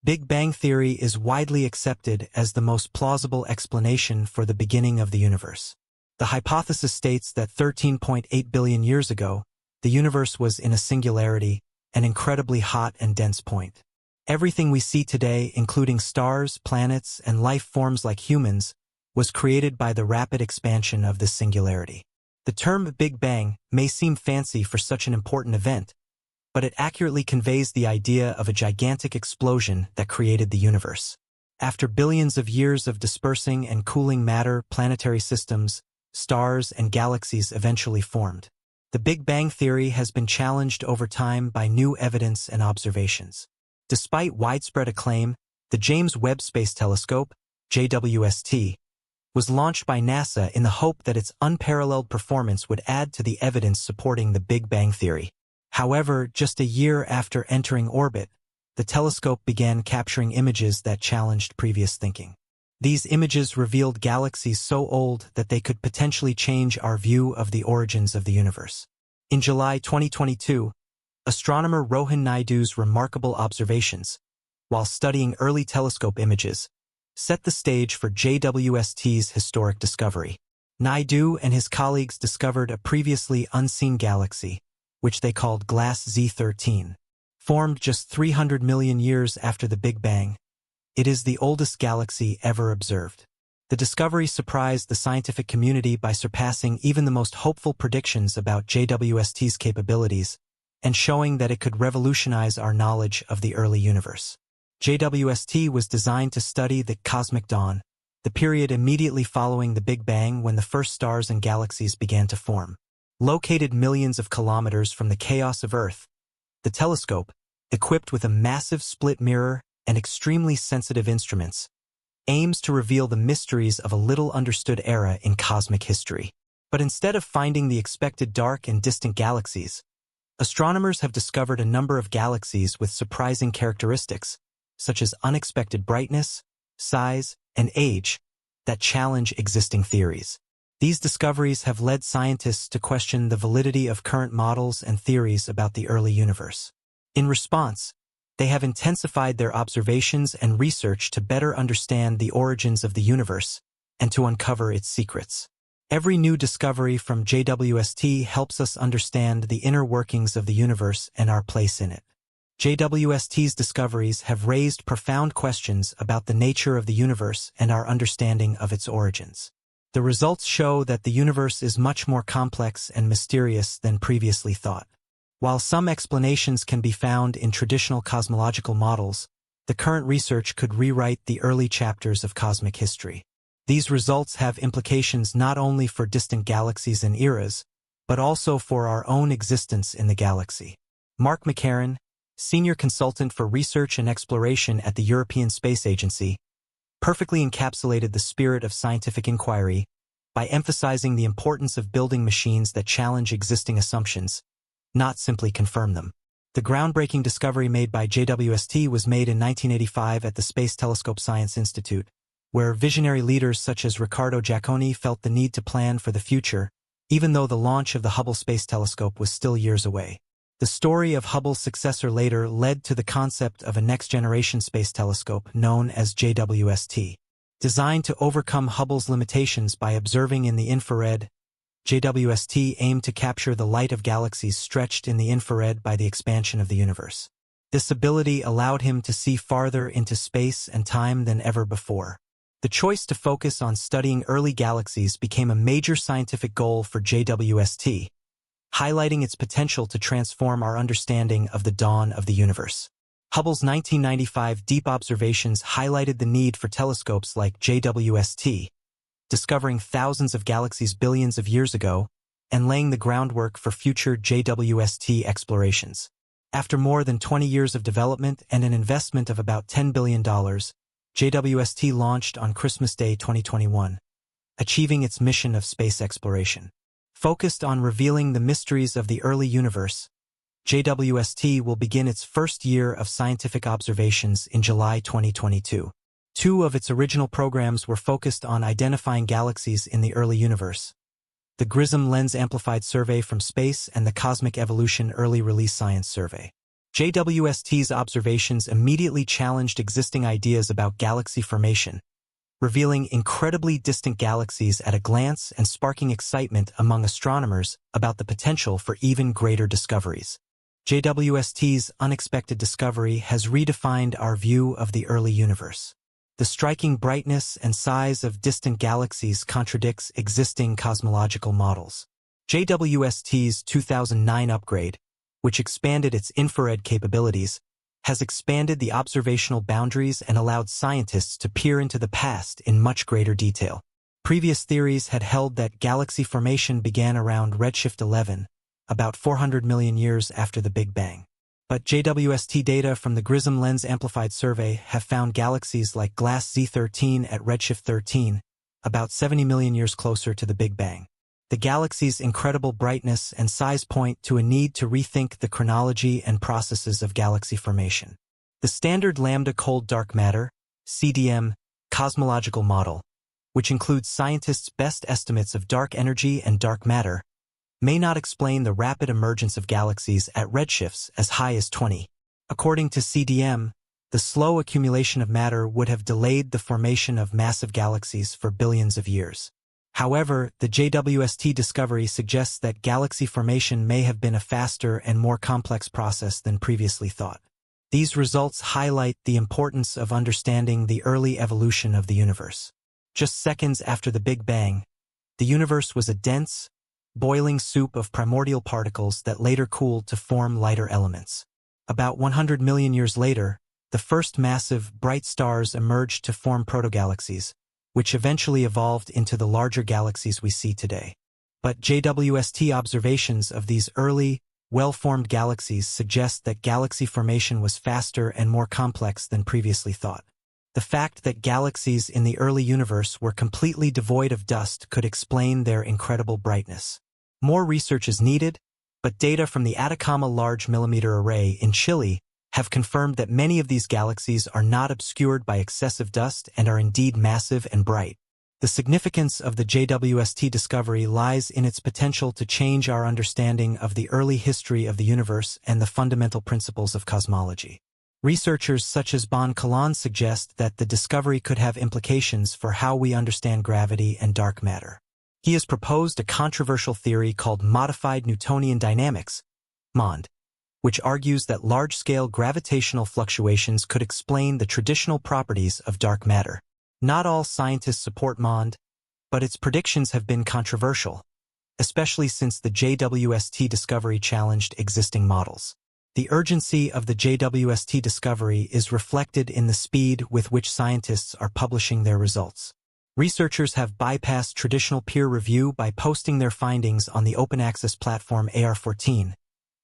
Big Bang theory is widely accepted as the most plausible explanation for the beginning of the universe. The hypothesis states that 13.8 billion years ago, the universe was in a singularity, an incredibly hot and dense point. Everything we see today, including stars, planets, and life forms like humans, was created by the rapid expansion of this singularity. The term Big Bang may seem fancy for such an important event, but it accurately conveys the idea of a gigantic explosion that created the universe. After billions of years of dispersing and cooling matter, planetary systems, stars, and galaxies eventually formed. The Big Bang theory has been challenged over time by new evidence and observations. Despite widespread acclaim, the James Webb Space Telescope, JWST, was launched by NASA in the hope that its unparalleled performance would add to the evidence supporting the Big Bang theory. However, just a year after entering orbit, the telescope began capturing images that challenged previous thinking. These images revealed galaxies so old that they could potentially change our view of the origins of the universe. In July 2022, astronomer Rohan Naidu's remarkable observations, while studying early telescope images, set the stage for JWST's historic discovery. Naidu and his colleagues discovered a previously unseen galaxy, which they called Glass Z13. Formed just 300 million years after the Big Bang, it is the oldest galaxy ever observed. The discovery surprised the scientific community by surpassing even the most hopeful predictions about JWST's capabilities and showing that it could revolutionize our knowledge of the early universe. JWST was designed to study the cosmic dawn, the period immediately following the Big Bang when the first stars and galaxies began to form. Located millions of kilometers from the chaos of Earth, the telescope, equipped with a massive split mirror and extremely sensitive instruments, aims to reveal the mysteries of a little-understood era in cosmic history. But instead of finding the expected dark and distant galaxies, astronomers have discovered a number of galaxies with surprising characteristics, such as unexpected brightness, size, and age, that challenge existing theories. These discoveries have led scientists to question the validity of current models and theories about the early universe. In response, they have intensified their observations and research to better understand the origins of the universe and to uncover its secrets. Every new discovery from JWST helps us understand the inner workings of the universe and our place in it. JWST's discoveries have raised profound questions about the nature of the universe and our understanding of its origins. The results show that the universe is much more complex and mysterious than previously thought. While some explanations can be found in traditional cosmological models, the current research could rewrite the early chapters of cosmic history. These results have implications not only for distant galaxies and eras, but also for our own existence in the galaxy. Mark McCarran, senior consultant for research and exploration at the European Space Agency, perfectly encapsulated the spirit of scientific inquiry by emphasizing the importance of building machines that challenge existing assumptions, not simply confirm them. The groundbreaking discovery made by JWST was made in 1985 at the Space Telescope Science Institute, where visionary leaders such as Riccardo Giacconi felt the need to plan for the future, even though the launch of the Hubble Space Telescope was still years away. The story of Hubble's successor later led to the concept of a next-generation space telescope known as JWST. Designed to overcome Hubble's limitations by observing in the infrared, JWST aimed to capture the light of galaxies stretched in the infrared by the expansion of the universe. This ability allowed him to see farther into space and time than ever before. The choice to focus on studying early galaxies became a major scientific goal for JWST, highlighting its potential to transform our understanding of the dawn of the universe. Hubble's 1995 deep observations highlighted the need for telescopes like JWST, discovering thousands of galaxies billions of years ago and laying the groundwork for future JWST explorations. After more than 20 years of development and an investment of about $10 billion, JWST launched on Christmas Day 2021, achieving its mission of space exploration. Focused on revealing the mysteries of the early universe, JWST will begin its first year of scientific observations in July 2022. Two of its original programs were focused on identifying galaxies in the early universe: the GRISM Lens Amplified Survey from Space and the Cosmic Evolution Early Release Science Survey. JWST's observations immediately challenged existing ideas about galaxy formation, revealing incredibly distant galaxies at a glance and sparking excitement among astronomers about the potential for even greater discoveries. JWST's unexpected discovery has redefined our view of the early universe. The striking brightness and size of distant galaxies contradicts existing cosmological models. JWST's 2009 upgrade, which expanded its infrared capabilities, has expanded the observational boundaries and allowed scientists to peer into the past in much greater detail. Previous theories had held that galaxy formation began around redshift 11, about 400 million years after the Big Bang. But JWST data from the GRISM Lens Amplified Survey have found galaxies like Glass Z13 at redshift 13, about 70 million years closer to the Big Bang. The galaxy's incredible brightness and size point to a need to rethink the chronology and processes of galaxy formation. The standard lambda cold dark matter, CDM, cosmological model, which includes scientists' best estimates of dark energy and dark matter, may not explain the rapid emergence of galaxies at redshifts as high as 20. According to CDM, the slow accumulation of matter would have delayed the formation of massive galaxies for billions of years. However, the JWST discovery suggests that galaxy formation may have been a faster and more complex process than previously thought. These results highlight the importance of understanding the early evolution of the universe. Just seconds after the Big Bang, the universe was a dense, boiling soup of primordial particles that later cooled to form lighter elements. About 100 million years later, the first massive, bright stars emerged to form protogalaxies, which eventually evolved into the larger galaxies we see today. But JWST observations of these early, well-formed galaxies suggest that galaxy formation was faster and more complex than previously thought. The fact that galaxies in the early universe were completely devoid of dust could explain their incredible brightness. More research is needed, but data from the Atacama Large Millimeter Array in Chile have confirmed that many of these galaxies are not obscured by excessive dust and are indeed massive and bright. The significance of the JWST discovery lies in its potential to change our understanding of the early history of the universe and the fundamental principles of cosmology. Researchers such as Bon Caillan suggest that the discovery could have implications for how we understand gravity and dark matter. He has proposed a controversial theory called modified Newtonian dynamics, MOND, which argues that large-scale gravitational fluctuations could explain the traditional properties of dark matter. Not all scientists support MOND, but its predictions have been controversial, especially since the JWST discovery challenged existing models. The urgency of the JWST discovery is reflected in the speed with which scientists are publishing their results. Researchers have bypassed traditional peer review by posting their findings on the open-access platform AR14,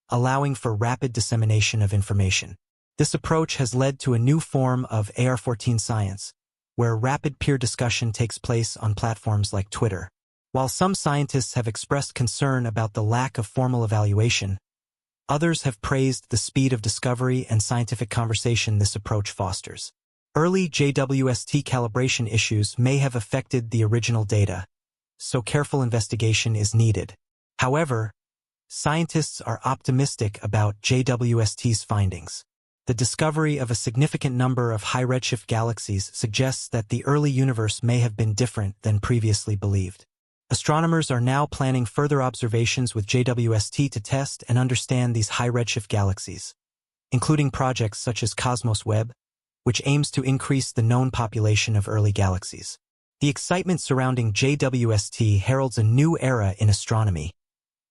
allowing for rapid dissemination of information. This approach has led to a new form of AR14 science, where rapid peer discussion takes place on platforms like Twitter. While some scientists have expressed concern about the lack of formal evaluation, others have praised the speed of discovery and scientific conversation this approach fosters. Early JWST calibration issues may have affected the original data, so careful investigation is needed. However, scientists are optimistic about JWST's findings. The discovery of a significant number of high-redshift galaxies suggests that the early universe may have been different than previously believed. Astronomers are now planning further observations with JWST to test and understand these high-redshift galaxies, including projects such as Cosmos Webb, which aims to increase the known population of early galaxies. The excitement surrounding JWST heralds a new era in astronomy,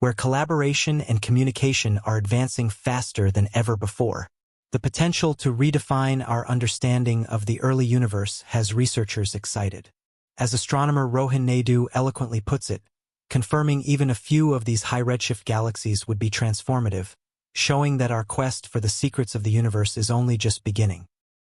where collaboration and communication are advancing faster than ever before. The potential to redefine our understanding of the early universe has researchers excited. As astronomer Rohan Naidu eloquently puts it, confirming even a few of these high-redshift galaxies would be transformative, showing that our quest for the secrets of the universe is only just beginning.